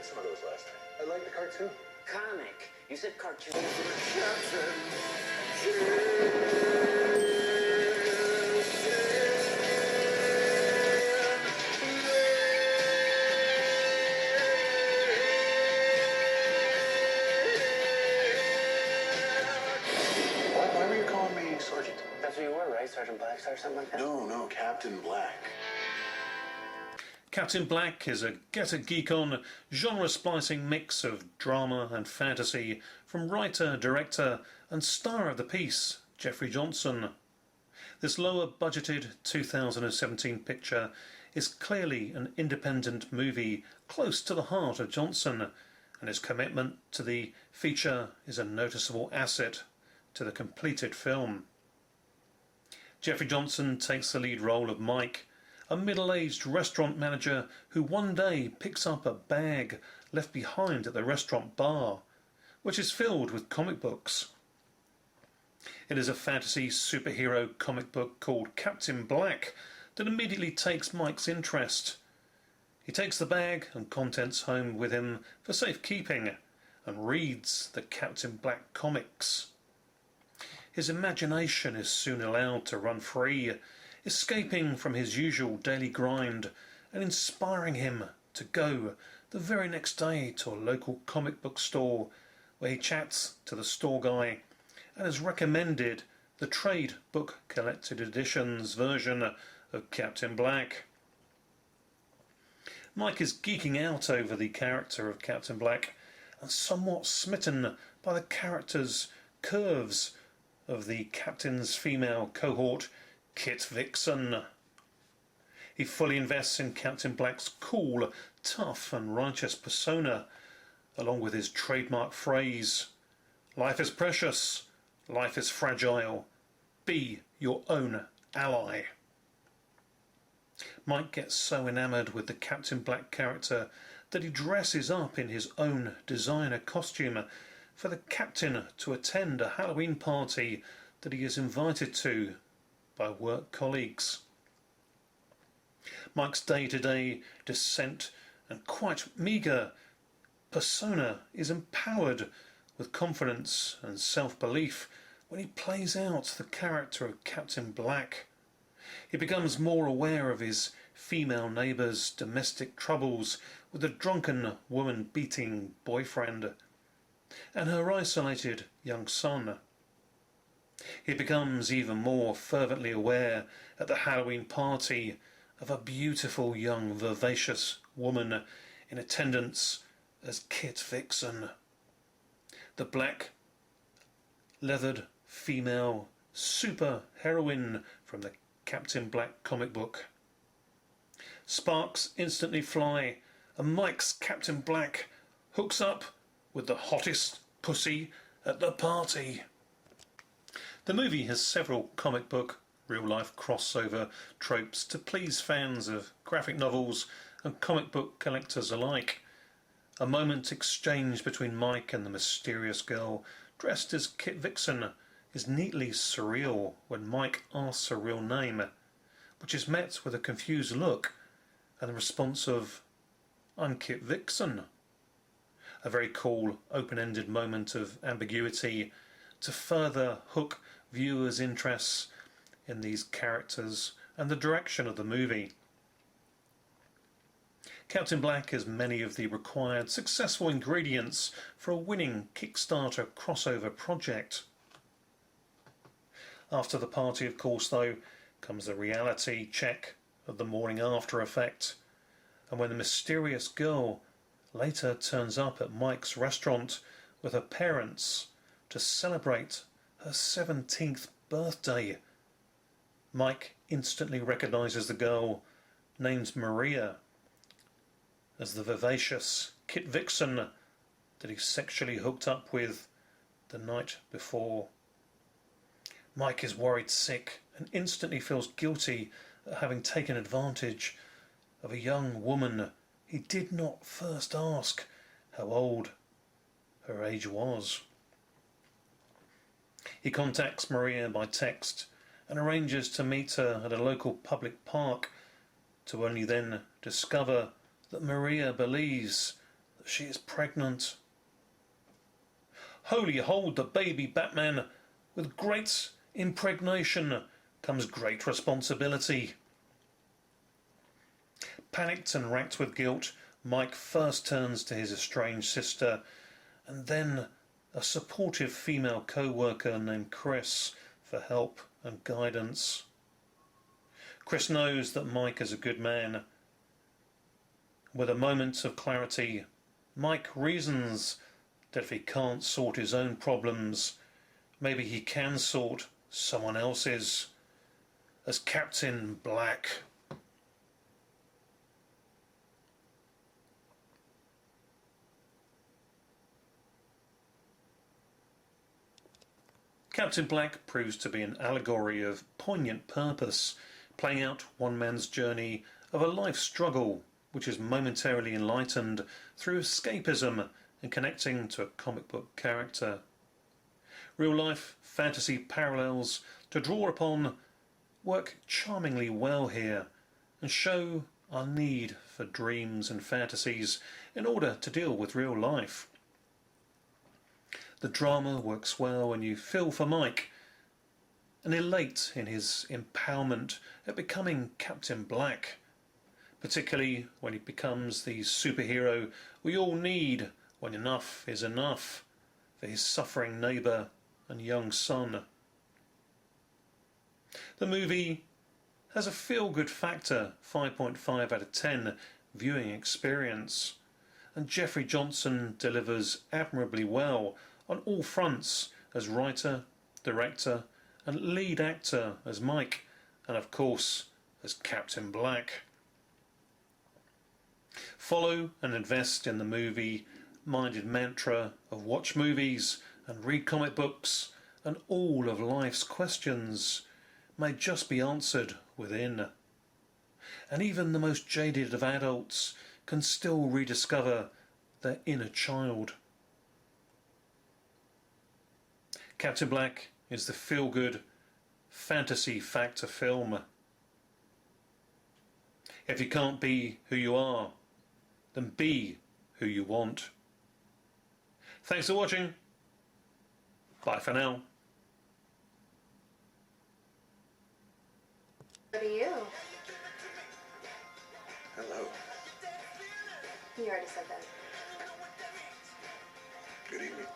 some of those last night. I like the cartoon. Comic. You said cartoon. Why were you calling me Sergeant? That's what you were, right? Sergeant Blackstar or something like that? No, Captain Black. Captain Black is a Geek on genre-splicing mix of drama and fantasy from writer, director and star of the piece, Jeffrey Johnson. This lower-budgeted 2017 picture is clearly an independent movie close to the heart of Johnson, and his commitment to the feature is a noticeable asset to the completed film. Jeffrey Johnson takes the lead role of Mike, a middle-aged restaurant manager who one day picks up a bag left behind at the restaurant bar, which is filled with comic books. It is a fantasy superhero comic book called Captain Black that immediately takes Mike's interest. He takes the bag and contents home with him for safekeeping and reads the Captain Black comics. His imagination is soon allowed to run free, escaping from his usual daily grind and inspiring him to go the very next day to a local comic book store where he chats to the store guy and has recommended the trade book collected editions version of Captain Black. Mike is geeking out over the character of Captain Black and somewhat smitten by the character's curves of the captain's female cohort, Kitt Vixen. He fully invests in Captain Black's cool, tough and righteous persona, along with his trademark phrase, "Life is precious, life is fragile, be your own ally." Mike gets so enamoured with the Captain Black character that he dresses up in his own designer costume for the captain to attend a Halloween party that he is invited to by work colleagues. Mike's day-to-day descent and quite meagre persona is empowered with confidence and self-belief when he plays out the character of Captain Black. He becomes more aware of his female neighbour's domestic troubles with a drunken woman-beating boyfriend and her isolated young son. He becomes even more fervently aware at the Halloween party of a beautiful young vivacious woman in attendance as Kitt Vixen, the black leathered female super heroine from the Captain Black comic book. Sparks instantly fly and Mike's Captain Black hooks up with the hottest pussy at the party. The movie has several comic book, real-life crossover tropes to please fans of graphic novels and comic book collectors alike. A moment exchanged between Mike and the mysterious girl dressed as Kitt Vixen is neatly surreal when Mike asks her real name, which is met with a confused look and the response of, "I'm Kitt Vixen." A very cool, open-ended moment of ambiguity to further hook viewers' interests in these characters and the direction of the movie. Captain Black has many of the required successful ingredients for a winning Kickstarter crossover project. After the party, of course, though, comes the reality check of the morning after effect, and when the mysterious girl later turns up at Mike's restaurant with her parents to celebrate her 17th birthday, Mike instantly recognises the girl named Maria as the vivacious Kitt Vixen that he sexually hooked up with the night before. Mike is worried sick and instantly feels guilty at having taken advantage of a young woman he did not first ask how old her age was. He contacts Maria by text and arranges to meet her at a local public park, to only then discover that Maria believes that she is pregnant. Holy hold the baby, Batman! With great impregnation comes great responsibility. Panicked and racked with guilt, Mike first turns to his estranged sister, and then a supportive female co-worker named Chris for help and guidance. Chris knows that Mike is a good man. With a moment of clarity, Mike reasons that if he can't sort his own problems, maybe he can sort someone else's, as Captain Black. Captain Black proves to be an allegory of poignant purpose, playing out one man's journey of a life struggle which is momentarily enlightened through escapism and connecting to a comic book character. Real-life fantasy parallels to draw upon work charmingly well here and show our need for dreams and fantasies in order to deal with real life. The drama works well and you feel for Mike and elate in his empowerment at becoming Captain Black, particularly when he becomes the superhero we all need when enough is enough for his suffering neighbour and young son. The movie has a feel-good factor, 5.5 out of 10 viewing experience, and Jeffrey Johnson delivers admirably well on all fronts as writer, director and lead actor as Mike, and of course as Captain Black. Follow and invest in the movie-minded mantra of watch movies and read comic books, and all of life's questions may just be answered within. And even the most jaded of adults can still rediscover their inner child. Captain Black is the feel-good fantasy factor film. If you can't be who you are, then be who you want. Thanks for watching. Bye for now. What are you? Hello. You already said that. Good evening.